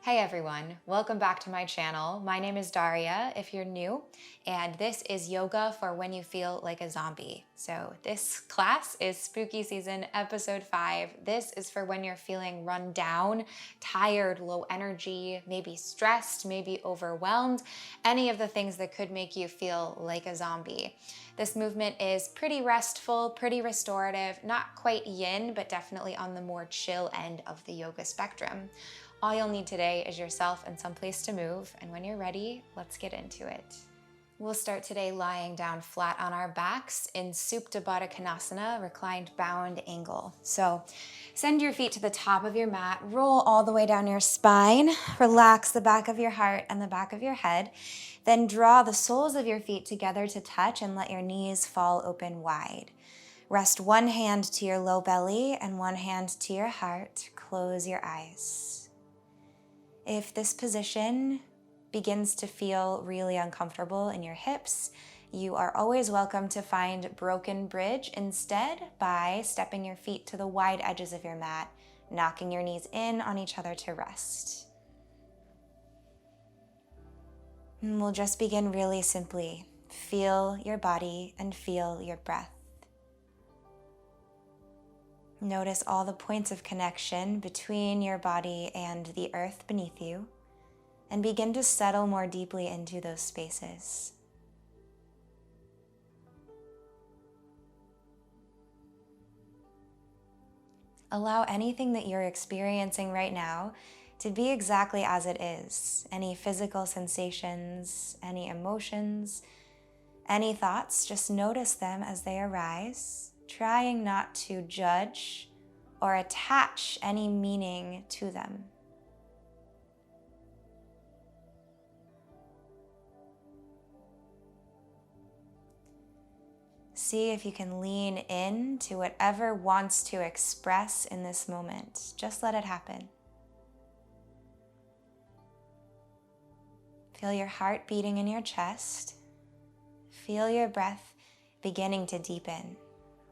Hey everyone, welcome back to my channel. My name is Daria if you're new, and this is yoga for when you feel like a zombie. So this class is spooky season episode 5. This is for when you're feeling run down, tired, low energy, maybe stressed, maybe overwhelmed, any of the things that could make you feel like a zombie. This movement is pretty restful, pretty restorative, not quite yin, but definitely on the more chill end of the yoga spectrum. All you'll need today is yourself and some place to move, and when you're ready, let's get into it. We'll start today lying down flat on our backs in Supta Baddha Konasana, reclined bound angle. So send your feet to the top of your mat, roll all the way down your spine, relax the back of your heart and the back of your head, then draw the soles of your feet together to touch and let your knees fall open wide. Rest one hand to your low belly and one hand to your heart. Close your eyes. If this position begins to feel really uncomfortable in your hips, you are always welcome to find broken bridge instead by stepping your feet to the wide edges of your mat, knocking your knees in on each other to rest. And we'll just begin really simply. Feel your body and feel your breath. Notice all the points of connection between your body and the earth beneath you, and begin to settle more deeply into those spaces. Allow anything that you're experiencing right now to be exactly as it is. Any physical sensations, any emotions, any thoughts, just notice them as they arise, trying not to judge or attach any meaning to them. See if you can lean in to whatever wants to express in this moment. Just let it happen. Feel your heart beating in your chest. Feel your breath beginning to deepen.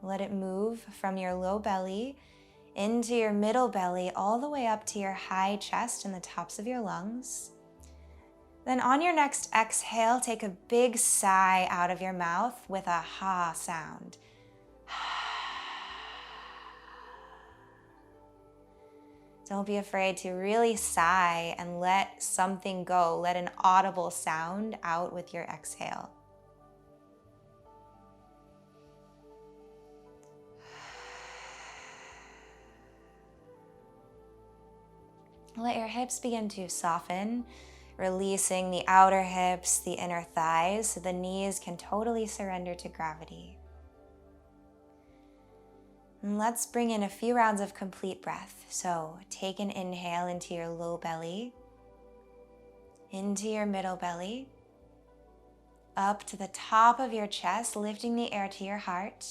Let it move from your low belly into your middle belly, all the way up to your high chest and the tops of your lungs. Then on your next exhale, take a big sigh out of your mouth with a ha sound. Don't be afraid to really sigh and let something go. Let an audible sound out with your exhale. Let your hips begin to soften, releasing the outer hips, the inner thighs, so the knees can totally surrender to gravity. And let's bring in a few rounds of complete breath. So take an inhale into your low belly, into your middle belly, up to the top of your chest, lifting the air to your heart.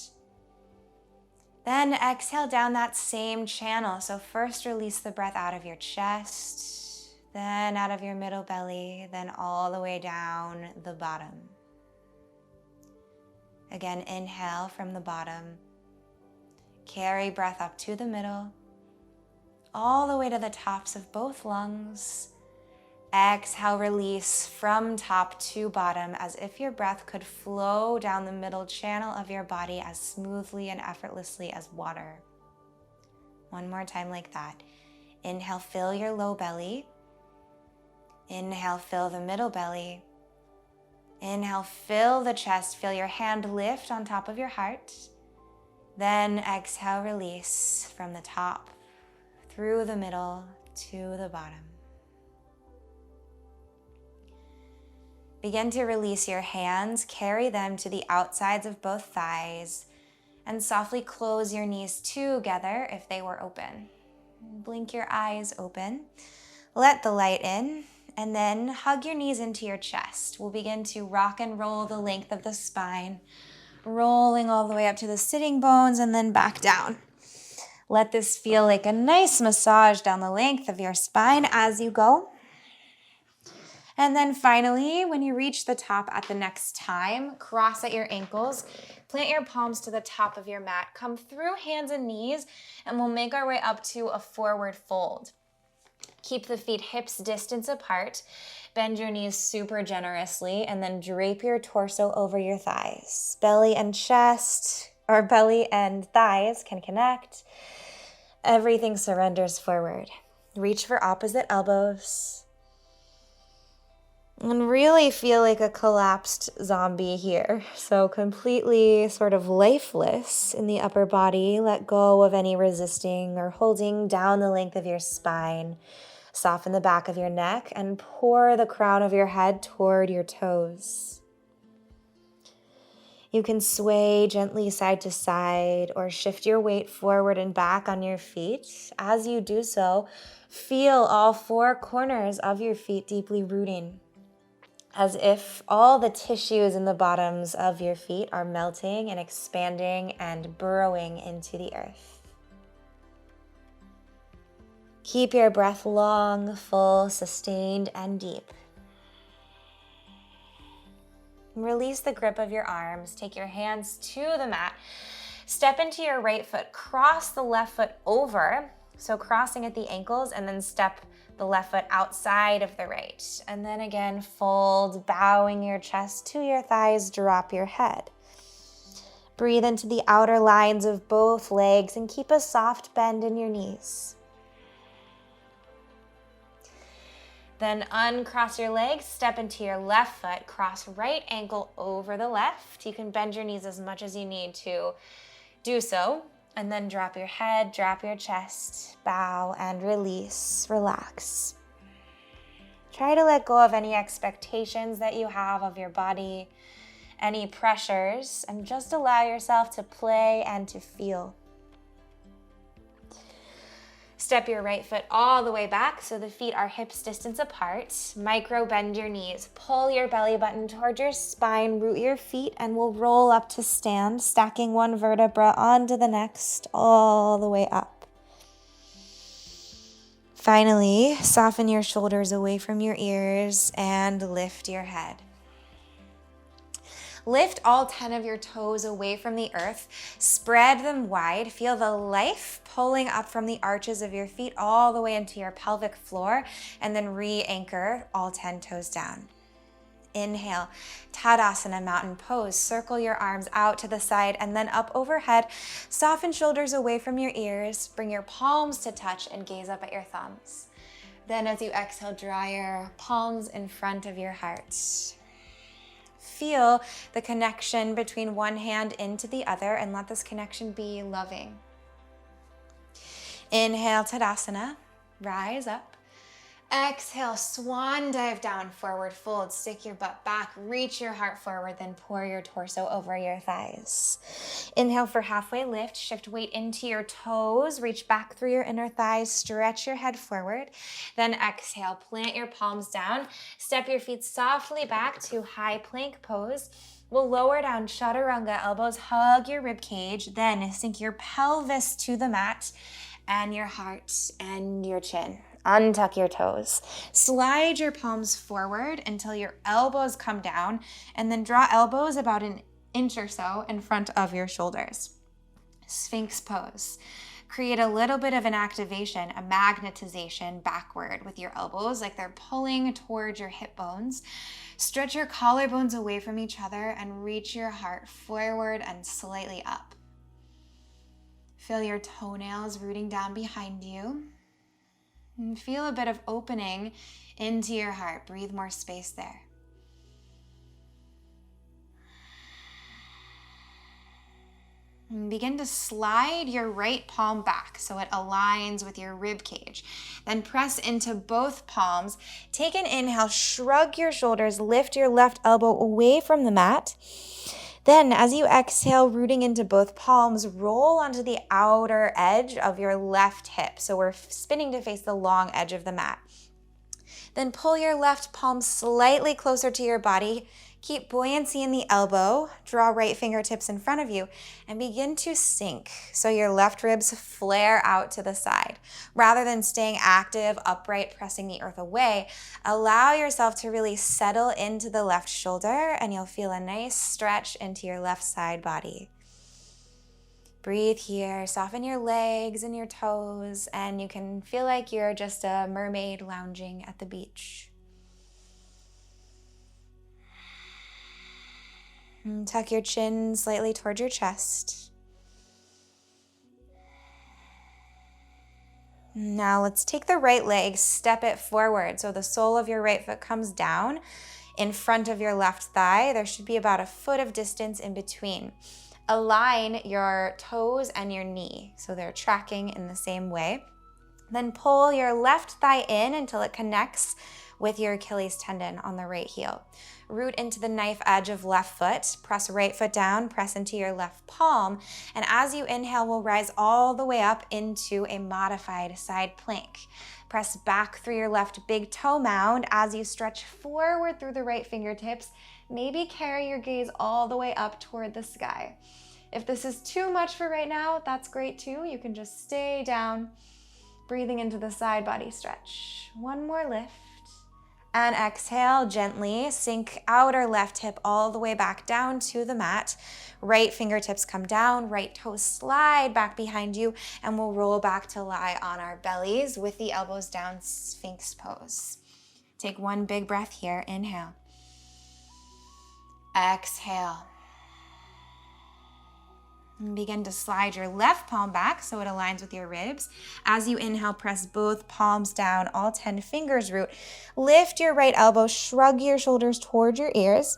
Then exhale down that same channel. So first release the breath out of your chest, then out of your middle belly, then all the way down the bottom. Again, inhale from the bottom. Carry breath up to the middle, all the way to the tops of both lungs. Exhale, release from top to bottom as if your breath could flow down the middle channel of your body as smoothly and effortlessly as water. One more time like that. Inhale, fill your low belly. Inhale, fill the middle belly. Inhale, fill the chest. Feel your hand lift on top of your heart. Then exhale, release from the top, through the middle to the bottom. Begin to release your hands, carry them to the outsides of both thighs, and softly close your knees together if they were open. Blink your eyes open, let the light in, and then hug your knees into your chest. We'll begin to rock and roll the length of the spine, rolling all the way up to the sitting bones and then back down. Let this feel like a nice massage down the length of your spine as you go. And then finally, when you reach the top at the next time, cross at your ankles, plant your palms to the top of your mat, come through hands and knees, and we'll make our way up to a forward fold. Keep the feet hips distance apart. Bend your knees super generously and then drape your torso over your thighs. Belly and chest, or belly and thighs can connect. Everything surrenders forward. Reach for opposite elbows. And really feel like a collapsed zombie here. So completely sort of lifeless in the upper body. Let go of any resisting or holding down the length of your spine. Soften the back of your neck and pour the crown of your head toward your toes. You can sway gently side to side or shift your weight forward and back on your feet. As you do so, feel all four corners of your feet deeply rooting, as if all the tissues in the bottoms of your feet are melting and expanding and burrowing into the earth. Keep your breath long, full, sustained, and deep. Release the grip of your arms. Take your hands to the mat. Step into your right foot. Cross the left foot over. So crossing at the ankles, and then step the left foot outside of the right. And then again, fold, bowing your chest to your thighs, drop your head. Breathe into the outer lines of both legs and keep a soft bend in your knees. Then uncross your legs, step into your left foot, cross right ankle over the left. You can bend your knees as much as you need to do so. And then drop your head, drop your chest, bow and release, relax. Try to let go of any expectations that you have of your body, any pressures, and just allow yourself to play and to feel. Step your right foot all the way back so the feet are hips distance apart. Micro bend your knees. Pull your belly button toward your spine. Root your feet and we'll roll up to stand, stacking one vertebra onto the next all the way up. Finally, soften your shoulders away from your ears and lift your head. Lift all 10 of your toes away from the earth. Spread them wide. Feel the life pulling up from the arches of your feet all the way into your pelvic floor, and then re-anchor all 10 toes down. Inhale, Tadasana, mountain pose. Circle your arms out to the side and then up overhead. Soften shoulders away from your ears. Bring your palms to touch and gaze up at your thumbs. Then as you exhale, draw your palms in front of your heart. Feel the connection between one hand into the other and let this connection be loving. Inhale, Tadasana, rise up. Exhale, swan dive down, forward fold. Stick your butt back, reach your heart forward, then pour your torso over your thighs. Inhale for halfway lift, shift weight into your toes, reach back through your inner thighs, stretch your head forward. Then exhale, plant your palms down, step your feet softly back to high plank pose. We'll lower down, chaturanga, elbows hug your rib cage, then sink your pelvis to the mat and your heart and your chin. Untuck your toes. Slide your palms forward until your elbows come down, and then draw elbows about an inch or so in front of your shoulders. Sphinx pose. Create a little bit of an activation, a magnetization backward with your elbows like they're pulling towards your hip bones. Stretch your collarbones away from each other and reach your heart forward and slightly up. Feel your toenails rooting down behind you. And feel a bit of opening into your heart. Breathe more space there. And begin to slide your right palm back so it aligns with your rib cage. Then press into both palms. Take an inhale, shrug your shoulders, lift your left elbow away from the mat. Then as you exhale, rooting into both palms, roll onto the outer edge of your left hip. So we're spinning to face the long edge of the mat. Then pull your left palm slightly closer to your body. Keep buoyancy in the elbow. Draw right fingertips in front of you and begin to sink. So your left ribs flare out to the side. Rather than staying active, upright, pressing the earth away, allow yourself to really settle into the left shoulder and you'll feel a nice stretch into your left side body. Breathe here, soften your legs and your toes, and you can feel like you're just a mermaid lounging at the beach. And tuck your chin slightly toward your chest. Now let's take the right leg, step it forward. So the sole of your right foot comes down in front of your left thigh. There should be about a foot of distance in between. Align your toes and your knee so they're tracking in the same way. Then pull your left thigh in until it connects with your Achilles tendon on the right heel. Root into the knife edge of left foot, press right foot down, press into your left palm, and as you inhale, we'll rise all the way up into a modified side plank. Press back through your left big toe mound as you stretch forward through the right fingertips. Maybe carry your gaze all the way up toward the sky. If this is too much for right now, that's great too. You can just stay down, breathing into the side body stretch. One more lift. And exhale, gently sink outer left hip all the way back down to the mat. Right fingertips come down, right toes slide back behind you, and we'll roll back to lie on our bellies with the elbows down, Sphinx pose. Take one big breath here. Inhale. Exhale. And begin to slide your left palm back so it aligns with your ribs. As you inhale, press both palms down, all 10 fingers root. Lift your right elbow, shrug your shoulders toward your ears.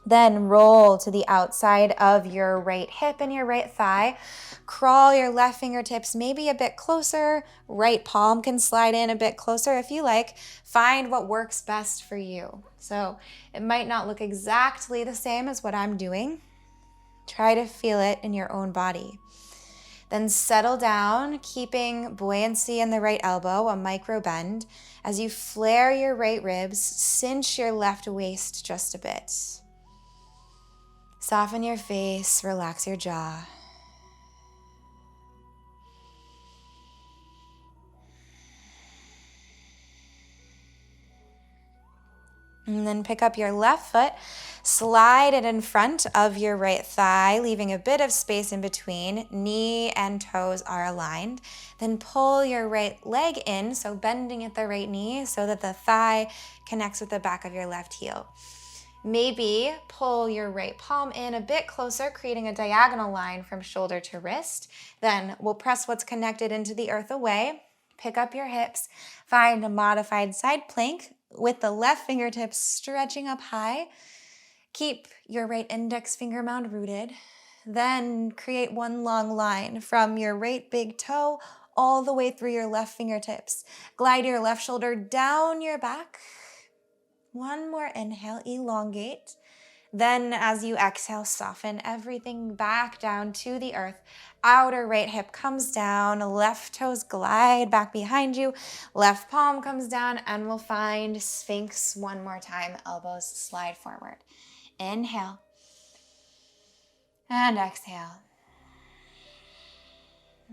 Then roll to the outside of your right hip and your right thigh. Crawl your left fingertips maybe a bit closer. Right palm can slide in a bit closer if you like. Find what works best for you. So it might not look exactly the same as what I'm doing. Try to feel it in your own body. Then settle down, keeping buoyancy in the right elbow, a micro bend. As you flare your right ribs, cinch your left waist just a bit. Soften your face, relax your jaw. And then pick up your left foot, slide it in front of your right thigh, leaving a bit of space in between. Knee and toes are aligned. Then pull your right leg in, so bending at the right knee so that the thigh connects with the back of your left heel. Maybe pull your right palm in a bit closer, creating a diagonal line from shoulder to wrist. Then we'll press what's connected into the earth away. Pick up your hips, find a modified side plank with the left fingertips stretching up high. Keep your right index finger mound rooted. Then create one long line from your right big toe all the way through your left fingertips. Glide your left shoulder down your back. One more inhale, elongate. Then as you exhale, soften everything back down to the earth. Outer right hip comes down, left toes glide back behind you, left palm comes down, and we'll find Sphinx one more time. Elbows slide forward. Inhale and exhale.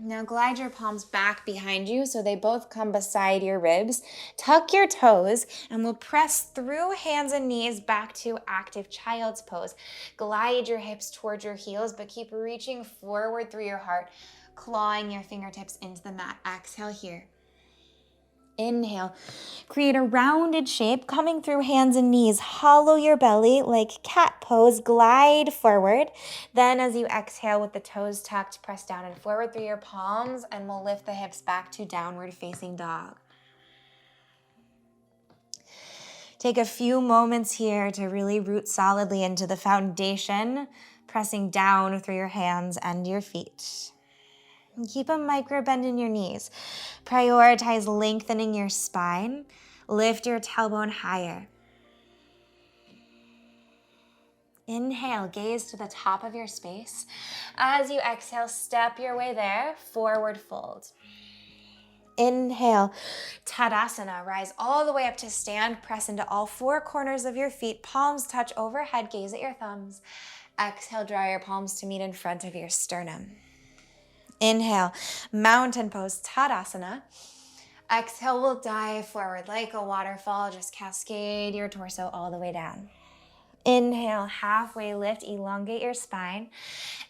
Now glide your palms back behind you so they both come beside your ribs. Tuck your toes and we'll press through hands and knees back to active child's pose. Glide your hips towards your heels, but keep reaching forward through your heart, clawing your fingertips into the mat. Exhale here. Inhale, create a rounded shape coming through hands and knees. Hollow your belly like cat pose, glide forward. Then as you exhale with the toes tucked, press down and forward through your palms, and we'll lift the hips back to downward facing dog. Take a few moments here to really root solidly into the foundation, pressing down through your hands and your feet. And keep a micro bend in your knees. Prioritize lengthening your spine. Lift your tailbone higher. Inhale, gaze to the top of your space. As you exhale, step your way there, forward fold. Inhale, Tadasana, rise all the way up to stand, press into all four corners of your feet, palms touch overhead, gaze at your thumbs. Exhale, draw your palms to meet in front of your sternum. Inhale, mountain pose, Tadasana. Exhale, we'll dive forward like a waterfall. Just cascade your torso all the way down. Inhale, halfway lift, elongate your spine.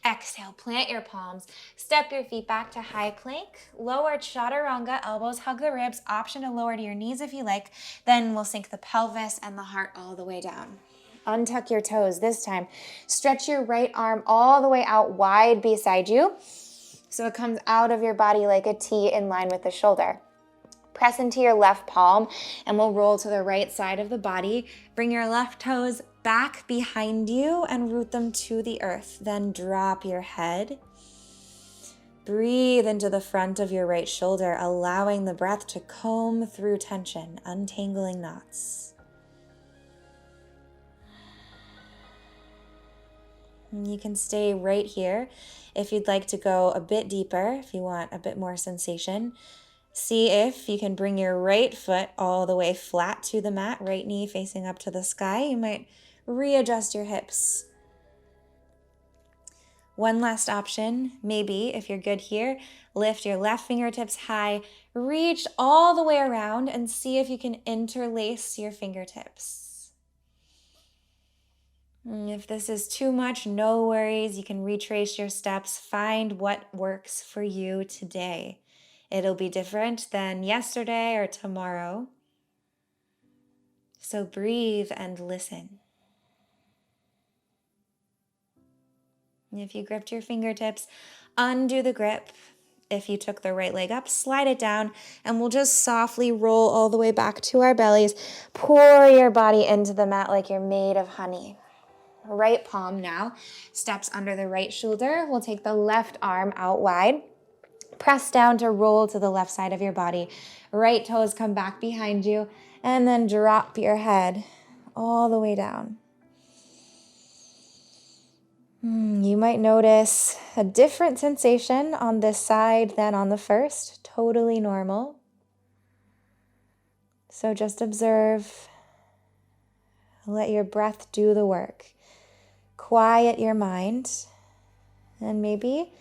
Exhale, plant your palms. Step your feet back to high plank. Lower chaturanga, elbows hug the ribs. Option to lower to your knees if you like. Then we'll sink the pelvis and the heart all the way down. Untuck your toes this time. Stretch your right arm all the way out wide beside you, so it comes out of your body like a T in line with the shoulder. Press into your left palm and we'll roll to the right side of the body. Bring your left toes back behind you and root them to the earth. Then drop your head. Breathe into the front of your right shoulder, allowing the breath to comb through tension, untangling knots. And you can stay right here if you'd like to go a bit deeper, if you want a bit more sensation. See if you can bring your right foot all the way flat to the mat, right knee facing up to the sky. You might readjust your hips. One last option, maybe if you're good here, lift your left fingertips high, reach all the way around and see if you can interlace your fingertips. If this is too much, no worries. You can retrace your steps. Find what works for you today. It'll be different than yesterday or tomorrow. So breathe and listen. If you gripped your fingertips, undo the grip. If you took the right leg up, slide it down, and we'll just softly roll all the way back to our bellies. Pour your body into the mat like you're made of honey. Right palm now steps under the right shoulder. We'll take the left arm out wide. Press down to roll to the left side of your body. Right toes come back behind you, and then drop your head all the way down. You might notice a different sensation on this side than on the first. Totally normal. So just observe. Let your breath do the work. Quiet your mind, and maybe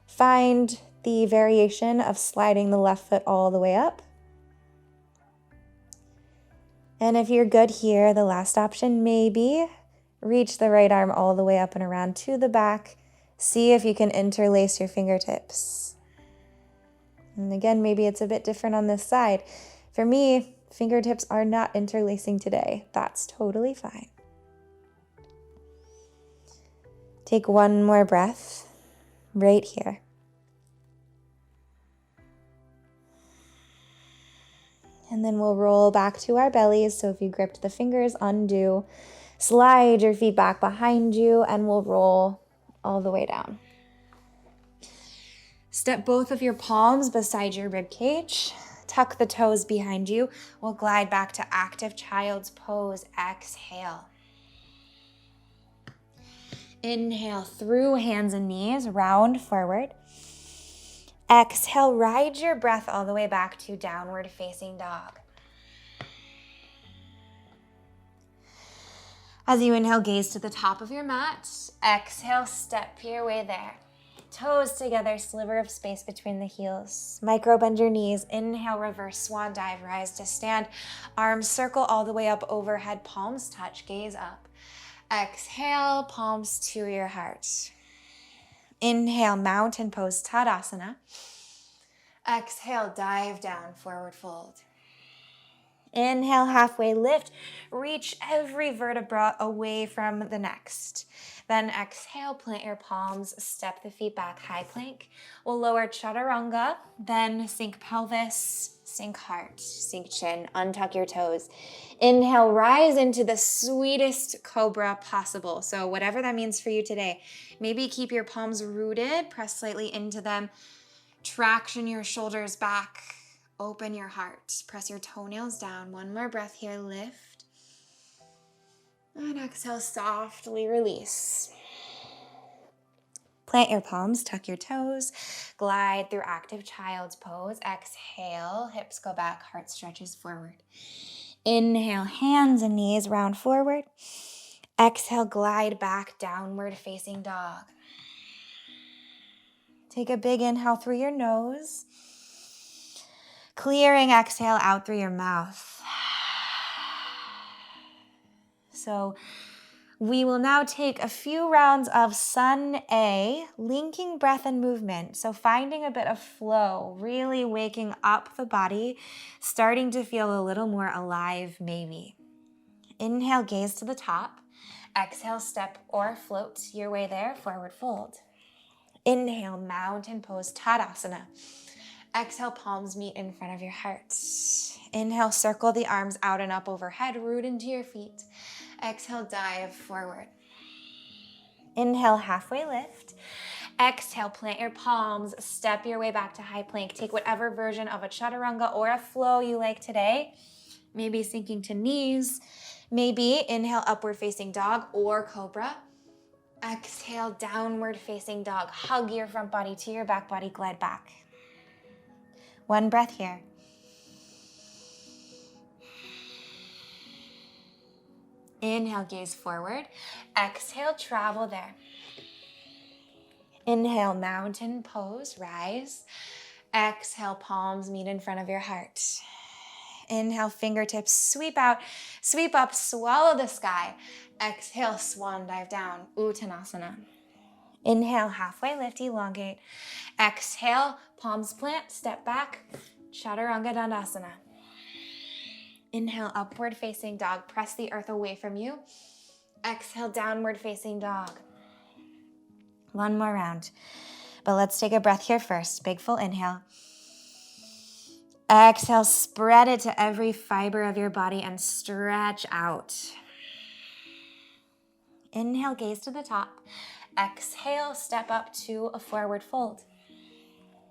find the variation of sliding the left foot all the way up. And if you're good here, the last option, maybe reach the right arm all the way up and around to the back. See if you can interlace your fingertips. And again, maybe it's a bit different on this side. For me, fingertips are not interlacing today. That's totally fine. Take one more breath right here. And then we'll roll back to our bellies. So if you gripped the fingers, undo. Slide your feet back behind you and we'll roll all the way down. Step both of your palms beside your rib cage. Tuck the toes behind you. We'll glide back to active child's pose. Exhale. Inhale through hands and knees, round forward. Exhale, ride your breath all the way back to downward facing dog. As you inhale, gaze to the top of your mat. Exhale, step your way there. Toes together, sliver of space between the heels. Micro bend your knees. Inhale, reverse swan dive, rise to stand. Arms circle all the way up overhead, palms touch, gaze up. Exhale, palms to your heart. Inhale, mountain pose, Tadasana. Exhale, dive down, forward fold. Inhale, halfway lift. Reach every vertebra away from the next. Then exhale, plant your palms, step the feet back, high plank. We'll lower chaturanga, then sink pelvis, sink heart, sink chin, untuck your toes. Inhale, rise into the sweetest cobra possible. So whatever that means for you today. Maybe keep your palms rooted, press slightly into them. Traction your shoulders back. Open your heart. Press your toenails down. One more breath here. Lift. And exhale, softly release. Plant your palms, tuck your toes. Glide through active child's pose. Exhale, hips go back, heart stretches forward. Inhale, hands and knees round forward. Exhale, glide back, downward facing dog. Take a big inhale through your nose. Clearing exhale out through your mouth. So We will now take a few rounds of Sun A, linking breath and movement. So finding a bit of flow, really waking up the body, starting to feel a little more alive maybe. Inhale, gaze to the top. Exhale, step or float your way there, forward fold. Inhale, mountain pose, Tadasana. Exhale, palms meet in front of your heart. Inhale, circle the arms out and up overhead, root into your feet. Exhale, dive forward. Inhale, halfway lift. Exhale, plant your palms, step your way back to high plank. Take whatever version of a chaturanga or a flow you like today. Maybe sinking to knees. Maybe inhale, upward facing dog or cobra. Exhale, downward facing dog. Hug your front body to your back body, glide back. One breath here. Inhale, gaze forward. Exhale, travel there. Inhale, mountain pose, rise. Exhale, palms meet in front of your heart. Inhale, fingertips sweep out, sweep up, swallow the sky. Exhale, swan dive down, Uttanasana. Inhale, halfway lift, elongate. Exhale, palms plant, step back, Chaturanga Dandasana. Inhale, upward facing dog, press the earth away from you. Exhale, downward facing dog. One more round, but let's take a breath here first. Big full inhale. Exhale, spread it to every fiber of your body and stretch out. Inhale, gaze to the top. Exhale, step up to a forward fold.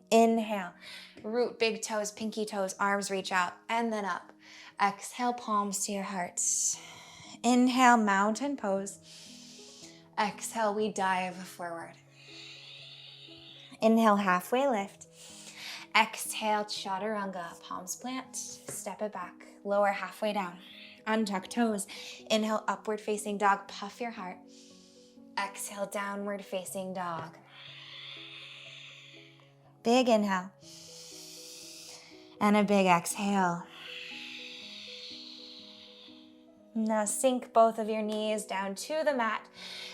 Inhale, root big toes, pinky toes, arms reach out, and then up. Exhale, palms to your heart. Inhale, mountain pose. Exhale, we dive forward. Inhale, halfway lift. Exhale, chaturanga, palms plant, step it back, lower halfway down. Untuck toes. Inhale, upward facing dog, puff your heart. Exhale, downward facing dog. Big inhale. And a big exhale. Now sink both of your knees down to the mat.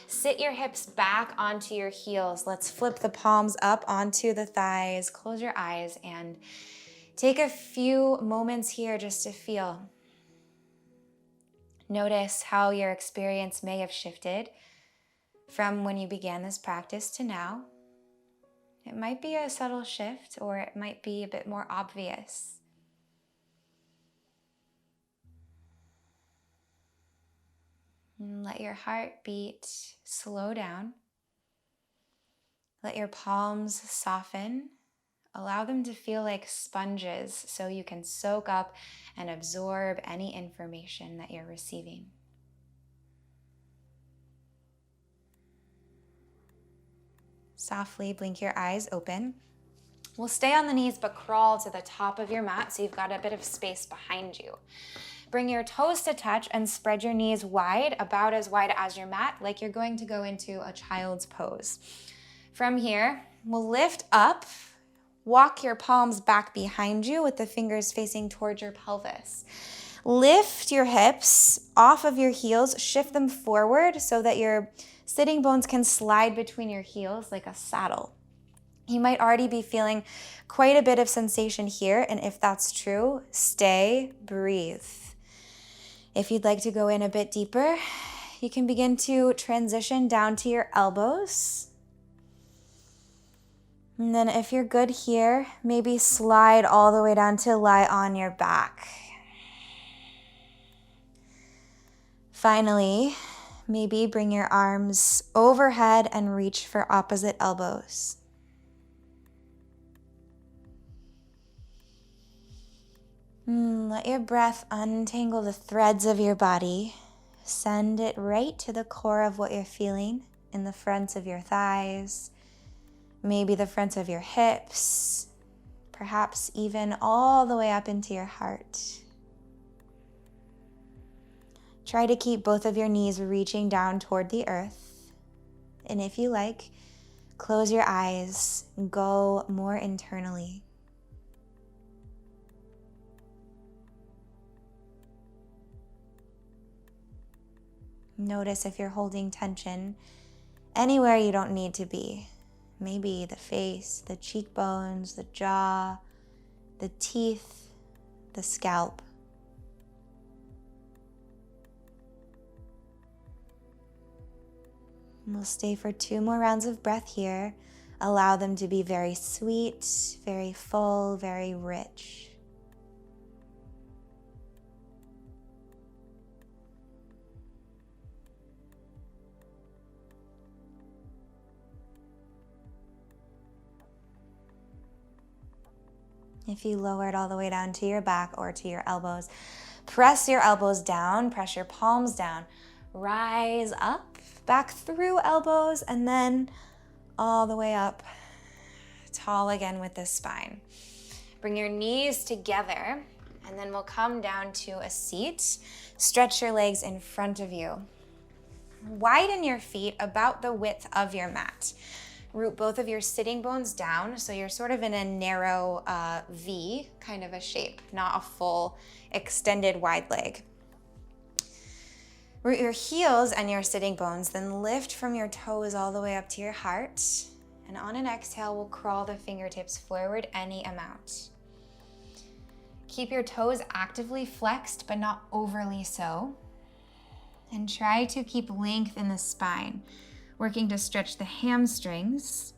Sit your hips back onto your heels. Let's flip the palms up onto the thighs. Close your eyes and take a few moments here just to feel. Notice how your experience may have shifted from when you began this practice to now. It might be a subtle shift, or it might be a bit more obvious. And let your heartbeat slow down. Let your palms soften. Allow them to feel like sponges so you can soak up and absorb any information that you're receiving. Softly blink your eyes open. We'll stay on the knees but crawl to the top of your mat so you've got a bit of space behind you. Bring your toes to touch and spread your knees wide, about as wide as your mat, like you're going to go into a child's pose. From here, we'll lift up, walk your palms back behind you with the fingers facing towards your pelvis. Lift your hips off of your heels, shift them forward so that your sitting bones can slide between your heels like a saddle. You might already be feeling quite a bit of sensation here, and if that's true, stay, breathe. If you'd like to go in a bit deeper, you can begin to transition down to your elbows. And then if you're good here, maybe slide all the way down to lie on your back. Finally, maybe bring your arms overhead and reach for opposite elbows. Let your breath untangle the threads of your body. Send it right to the core of what you're feeling in the fronts of your thighs, maybe the fronts of your hips, perhaps even all the way up into your heart. Try to keep both of your knees reaching down toward the earth. And if you like, close your eyes and go more internally. Notice if you're holding tension anywhere you don't need to be. Maybe the face, the cheekbones, the jaw, the teeth, the scalp. And we'll stay for 2 more rounds of breath here. Allow them to be very sweet, very full, very rich. If you lower it all the way down to your back or to your elbows, press your elbows down, press your palms down, rise up, back through elbows, and then all the way up, tall again with the spine. Bring your knees together, and then we'll come down to a seat. Stretch your legs in front of you. Widen your feet about the width of your mat. Root both of your sitting bones down, so you're sort of in a narrow V kind of a shape, not a full extended wide leg. Root your heels and your sitting bones, then lift from your toes all the way up to your heart. And on an exhale, we'll crawl the fingertips forward any amount. Keep your toes actively flexed, but not overly so. And try to keep length in the spine, working to stretch the hamstrings.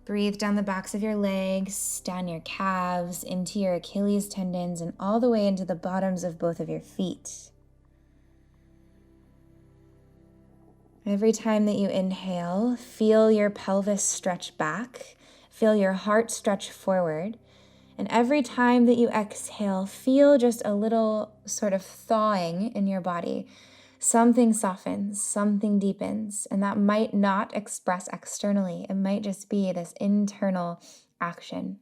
Breathe down the backs of your legs, down your calves, into your Achilles tendons, and all the way into the bottoms of both of your feet. Every time that you inhale, feel your pelvis stretch back, feel your heart stretch forward. And every time that you exhale, feel just a little sort of thawing in your body. Something softens, something deepens, and that might not express externally. It might just be this internal action.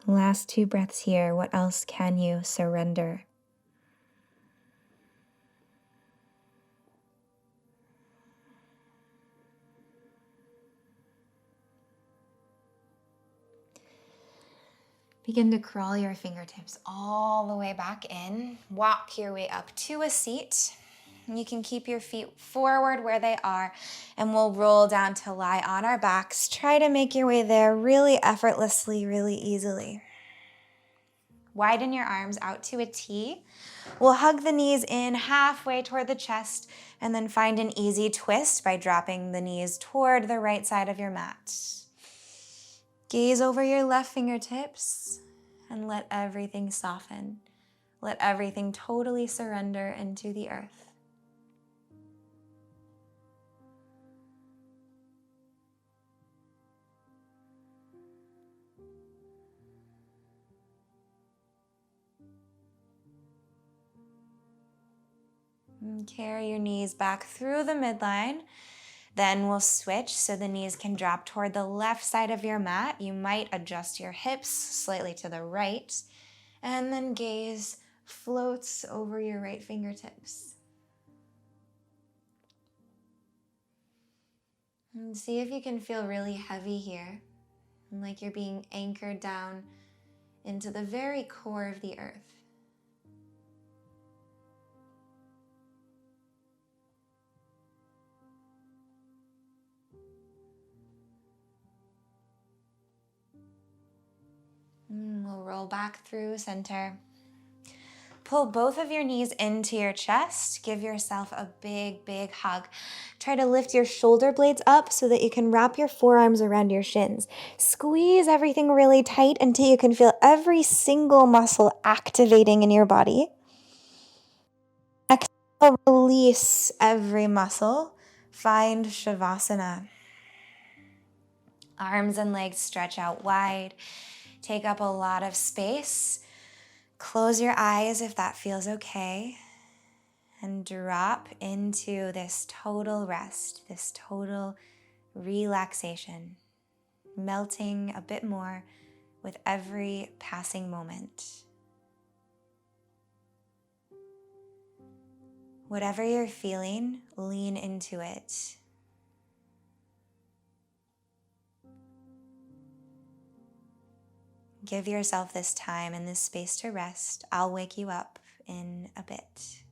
Last 2 breaths here. What else can you surrender? Begin to crawl your fingertips all the way back in. Walk your way up to a seat. You can keep your feet forward where they are, and we'll roll down to lie on our backs. Try to make your way there really effortlessly, really easily. Widen your arms out to a T. We'll hug the knees in halfway toward the chest, and then find an easy twist by dropping the knees toward the right side of your mat. Gaze over your left fingertips and let everything soften. Let everything totally surrender into the earth. And carry your knees back through the midline. Then we'll switch so the knees can drop toward the left side of your mat. You might adjust your hips slightly to the right, and then gaze floats over your right fingertips. And see if you can feel really heavy here, like you're being anchored down into the very core of the earth. We'll roll back through center. Pull both of your knees into your chest. Give yourself a big, big hug. Try to lift your shoulder blades up so that you can wrap your forearms around your shins. Squeeze everything really tight until you can feel every single muscle activating in your body. Exhale, release every muscle. Find Savasana. Arms and legs stretch out wide. Take up a lot of space. Close your eyes if that feels okay. And drop into this total rest, this total relaxation, melting a bit more with every passing moment. Whatever you're feeling, lean into it. Give yourself this time and this space to rest. I'll wake you up in a bit.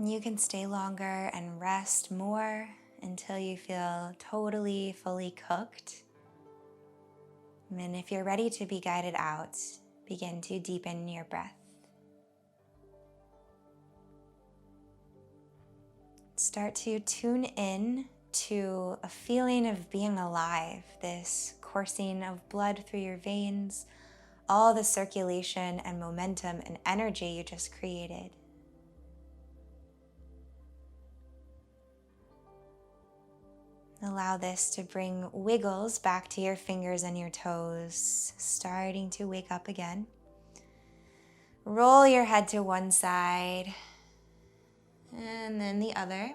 You can stay longer and rest more until you feel totally, fully cooked. And if you're ready to be guided out, begin to deepen your breath. Start to tune in to a feeling of being alive, this coursing of blood through your veins, all the circulation and momentum and energy you just created. Allow this to bring wiggles back to your fingers and your toes, starting to wake up again. Roll your head to one side and then the other.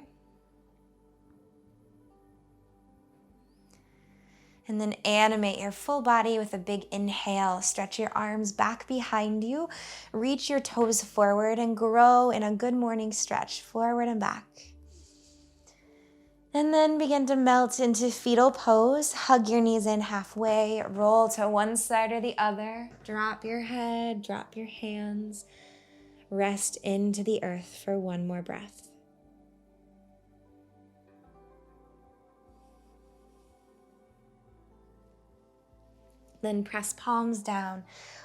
And then animate your full body with a big inhale. Stretch your arms back behind you. Reach your toes forward and grow in a good morning stretch, forward and back. And then begin to melt into fetal pose. Hug your knees in halfway. Roll to one side or the other. Drop your head, drop your hands. Rest into the earth for one more breath. Then press palms down.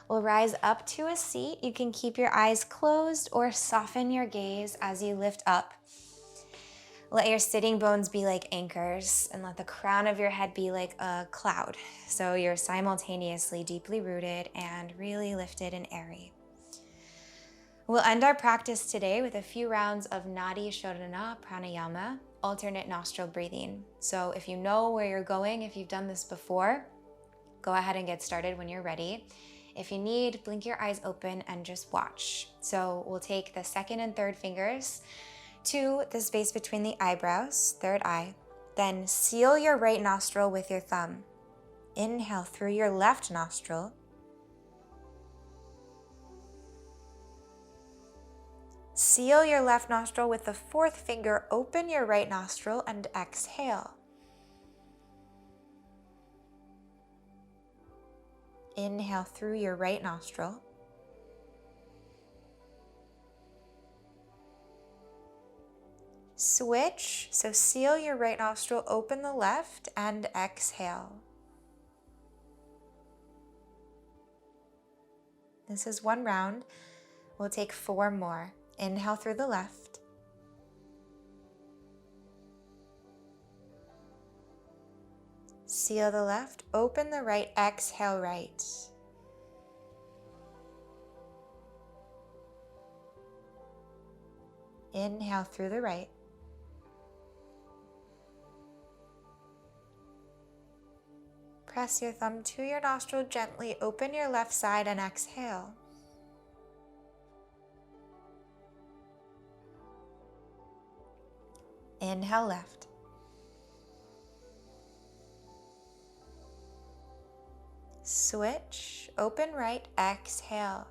We'll rise up to a seat. You can keep your eyes closed or soften your gaze as you lift up. Let your sitting bones be like anchors and let the crown of your head be like a cloud. So you're simultaneously deeply rooted and really lifted and airy. We'll end our practice today with a few rounds of Nadi Shodhana Pranayama, alternate nostril breathing. So if you know where you're going, if you've done this before, go ahead and get started when you're ready. If you need, blink your eyes open and just watch. So we'll take the second and third fingers to the space between the eyebrows, third eye. Then seal your right nostril with your thumb. Inhale through your left nostril. Seal your left nostril with the fourth finger. Open your right nostril and exhale. Inhale through your right nostril. Switch, so seal your right nostril, open the left, and exhale. This is one round. We'll take 4 more. Inhale through the left. Seal the left, open the right, exhale right. Inhale through the right. Press your thumb to your nostril gently, open your left side and exhale. Inhale left. Switch, open right, exhale.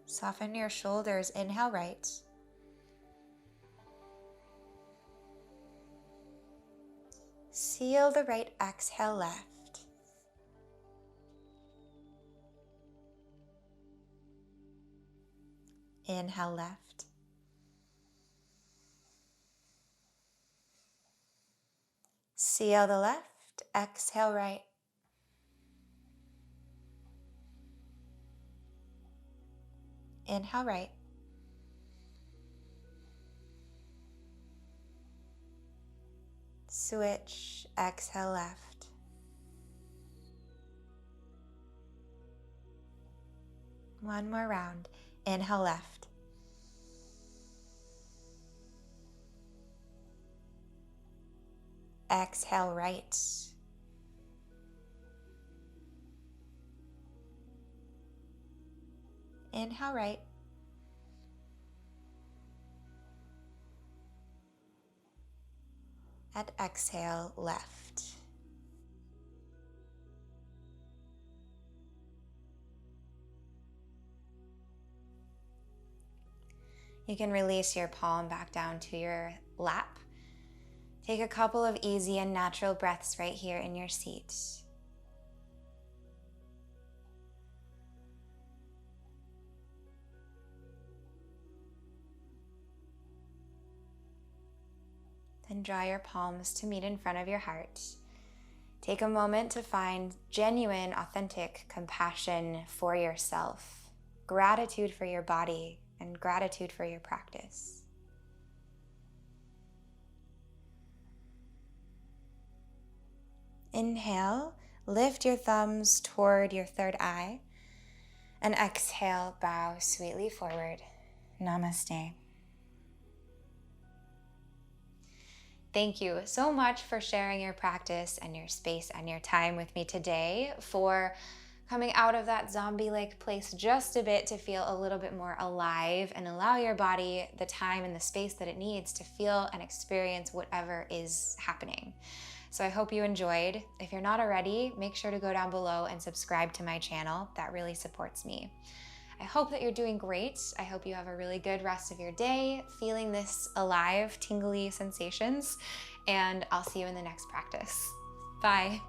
Soften your shoulders, inhale right. Seal the right, exhale left. Inhale left. Seal the left, exhale right. Inhale right. Switch, exhale left. One more round. Inhale left. Exhale right. Inhale right. And exhale left. You can release your palm back down to your lap. Take a couple of easy and natural breaths right here in your seat. Then draw your palms to meet in front of your heart. Take a moment to find genuine, authentic compassion for yourself, gratitude for your body, and gratitude for your practice. Inhale, lift your thumbs toward your third eye, and exhale, bow sweetly forward. Namaste. Thank you so much for sharing your practice and your space and your time with me today, for coming out of that zombie-like place just a bit to feel a little bit more alive and allow your body the time and the space that it needs to feel and experience whatever is happening. So I hope you enjoyed. If you're not already, make sure to go down below and subscribe to my channel. That really supports me. I hope that you're doing great. I hope you have a really good rest of your day, feeling this alive, tingly sensations, and I'll see you in the next practice. Bye.